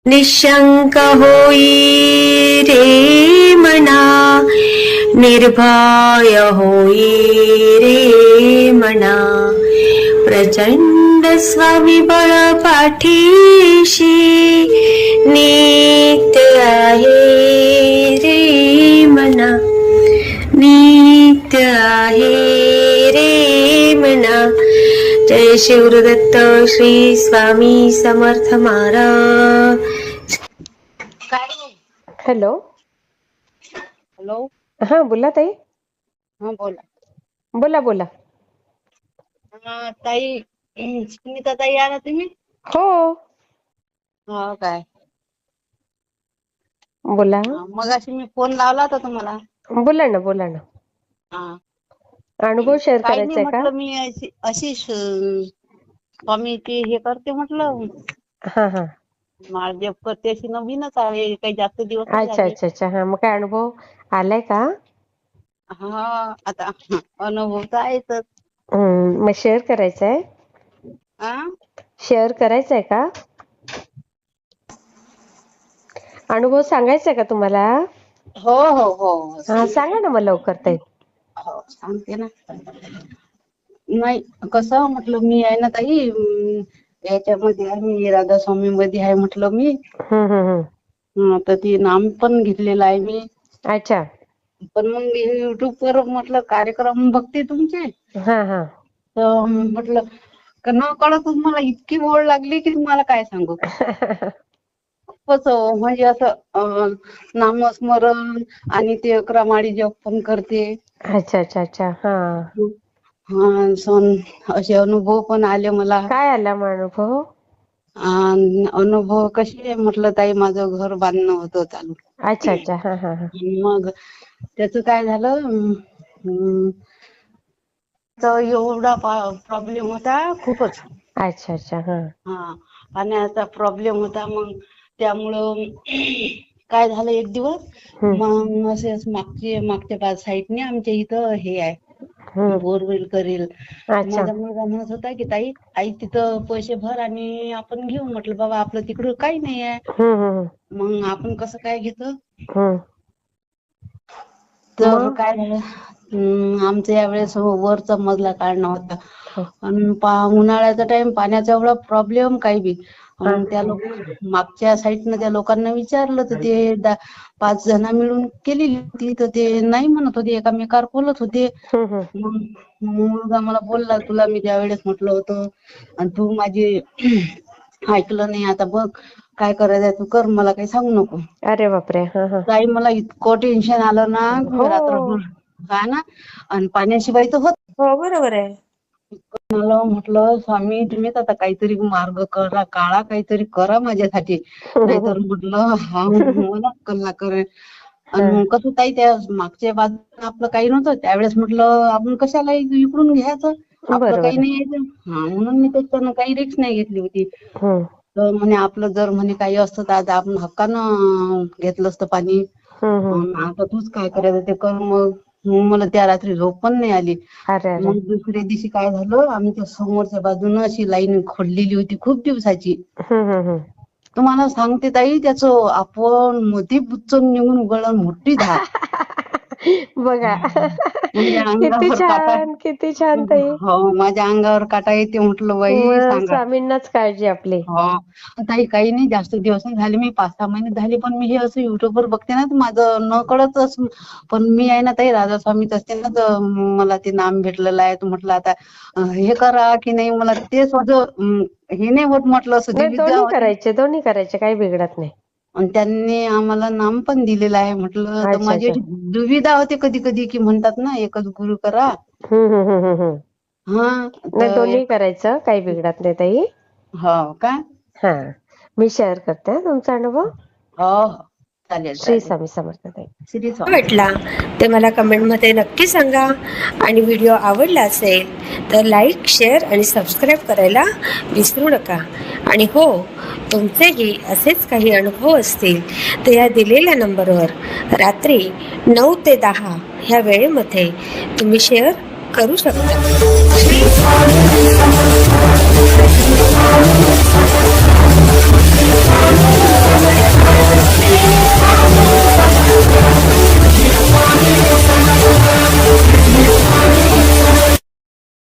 निशंक होई रे मना, निर्भय होई रे मना, प्रचंड स्वामीबळ पाठीशी नित्य आहे रे मना, नित्य आहे रे मना. जय शिवदत्त श्री स्वामी समर्थ महाराज. हॅलो. हॅलो. हा बोला ताई. हा बोला. बोला बोला. ताई सुनीता ताई आला तुम्ही? हो हो काय. बोला. मगाशी मी फोन लावला होता तुम्हाला. बोला ना बोला ना. हा. अनुभव शेअर काही नाही करायचा आहे का? म्हटलं मी अशी स्वामीची हे करते म्हटलं. हा हा. माळ जप करते अशी नवीनच आहे, काही जास्त दिवस नाही अच्छा झाले. अच्छा अच्छा. हा मग काय अनुभव आलाय का? हा आता अनुभव तर आहेतच. मग शेअर करायचा आहे? शेअर करायचा आहे का? अनुभव सांगायचा आहे का तुम्हाला? हो हो हो. हा सांगा ना मग लवकर ताई. हो सांगते ना. नाही कसं म्हटलं मी आहे ना ताई, याच्यामध्ये आहे मी राधास्वामी मध्ये आहे म्हटलं मी. तर ती नाम पण घेतलेलं आहे मी. अच्छा. पण मग युट्यूब वर म्हटलं कार्यक्रम बघते तुमचे. हा हा. तर म्हटलं न कळतच मला इतकी ओढ लागली की तुम्हाला काय सांगू. खूपच म्हणजे असं नामस्मरण आणि ते 11 माळी जप पण करते. अच्छा अच्छा अच्छा. हा. हा सण असे अनुभव पण आले मला. काय आला मग अनुभव? अनुभव कशी आहे म्हटलं ताई, माझं घर बांधणं होतं चालू. अच्छा अच्छा. हा हा हा. मग त्याच काय झालं, तर एवढा प्रॉब्लेम होता खूपच. अच्छा अच्छा. हा. हा पाण्याचा प्रॉब्लेम होता. मग त्यामुळं काय झालं एक दिवस, मग असेच मागच्या साईडने आमच्या इथं हे आहे, बोरवेल करेल. अच्छा. माझा मुलगा म्हणत होता की ताई आई तिथं पैसे भर आणि आपण घेऊ. म्हटलं बाबा आपलं तिकडं काही नाही आहे. मग आपण कसं काय घेतो. तर मग काय झालं, आमचं यावेळेस वरचा मजला काढणं होता. हो. आणि उन्हाळ्याचा टाइम, पाण्याचा एवढा प्रॉब्लेम काही बी. हा. त्या मागच्या साईडनं त्या लोकांना विचारलं तर ते 5 जण मिळून केलेली होती. तर ते नाही म्हणत होते, एकामेकावर बोलत होते. मग मुलगा मला बोलला, तुला मी ज्या वेळेस म्हटलं होतं आणि तू माझी ऐकलं नाही, आता बघ काय करायचं तू कर, मला काही सांगू नको. अरे बापरे. हा हा. ताई मला इतकं टेन्शन आलं ना, हो रात्रभर काय ना, आणि पाण्याशिवाय तर होत. हो बरोबर आहे. मला म्हटलं स्वामी तुम्हीच आता काहीतरी मार्ग काढा, काहीतरी करा माझ्यासाठी. नाहीतर म्हटलं हा मलाच कल्ला करेल. आणि मग कसं ताई त्या मागच्या बाजूला आपलं काही नव्हतं, त्यावेळेस म्हटलं आपण कशाला इकडून घ्यायचं, आपलं काही बरोबर नाही यायचं. म्हणून मी त्याच्यानं काही रिस्क नाही घेतली होती. आहे. तर म्हणे आपलं जर म्हणे काही असतं तर आता आपण हक्कानं घेतलं असतं पाणी. आता तूच काय करायचं ते कर. मग मला त्या रात्री झोप पण नाही आली. अरे अरे. मग दुसऱ्या दिवशी काय झालं, आमच्या समोरच्या बाजूनं अशी लाईन खोदलेली होती खूप दिवसाची. तुम्हाला सांगते ताई, त्याचं आपण मध्ये बुच्चन निघून उघडलं मोठी धार. बघा माझ्या किती अंगावर काटा, छान किती छान ताई. हो माझ्या अंगावर काटा येते. म्हटलं बाई मग सांगा. स्वामींनाच काळजी आपली. हो ताई काही नाही, जास्त दिवस नाही झाले, मी 5-6 महिने झाले. पण मी हे असं युट्यूबवर बघते ना, माझं न कळतच. पण मी आहे ना ताई राधास्वामीच असते ना, तर मला ते नाम भेटलेलं आहे. तर म्हटलं आता हे करा की नाही, मला तेच माझं हे नाही होत म्हटलं. असं नाही द्विधा दोन्ही होती. करायचे, दोन्ही करायचे, काही बिघडत नाही. आणि त्यांनी आम्हाला नाम पण दिलेलं आहे म्हटलं. तर अच्छा माझी अच्छा. अशी दुविधा होते कधी कधी, की म्हणतात ना एकच गुरु करा. नाही हा तर दोन्ही करायचं, काही बिघडत नाही ताई. हो का. हा मी शेअर करते तुमचा अनुभव. हो हो चालेल श्री चालेल. स्वामी समर्थ ताई. श्री स्वामी. वाटला ते मला कमेंटमध्ये नक्की सांगा. आणि व्हिडिओ आवडला असेल तर लाईक, शेअर आणि सबस्क्राईब करायला विसरू नका. आणि हो, तुमचेही असेच काही अनुभव असतील तर या दिलेल्या नंबरवर रात्री 9 ते 10 ह्या वेळेमध्ये तुम्ही शेअर करू शकता.